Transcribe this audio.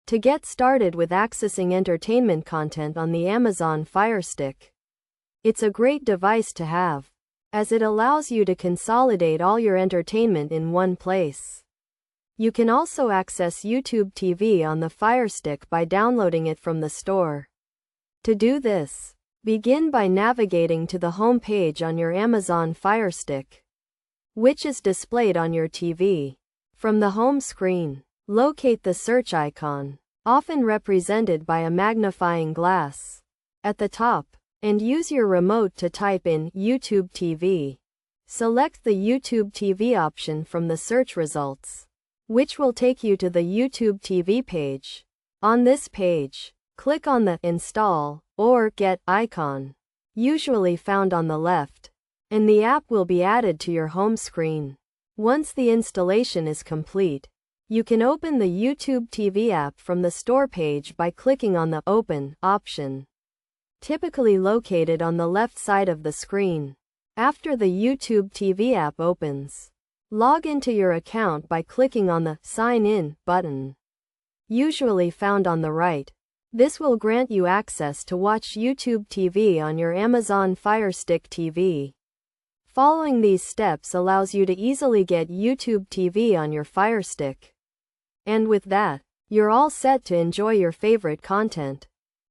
To get started with accessing entertainment content on the Amazon Firestick, it's a great device to have, as it allows you to consolidate all your entertainment in one place. You can also access YouTube TV on the Firestick by downloading it from the store. To do this, begin by navigating to the home page on your Amazon Firestick, which is displayed on your TV. From the home screen, locate the search icon, often represented by a magnifying glass, at the top, and use your remote to type in YouTube TV. Select the YouTube TV option from the search results, which will take you to the YouTube TV page. On this page, click on the Install or Get icon, usually found on the left, and the app will be added to your home screen. Once the installation is complete, you can open the YouTube TV app from the store page by clicking on the Open option, typically located on the left side of the screen. After the YouTube TV app opens, log into your account by clicking on the Sign In button, usually found on the right. This will grant you access to watch YouTube TV on your Amazon Firestick TV. Following these steps allows you to easily get YouTube TV on your Firestick. And with that, you're all set to enjoy your favorite content.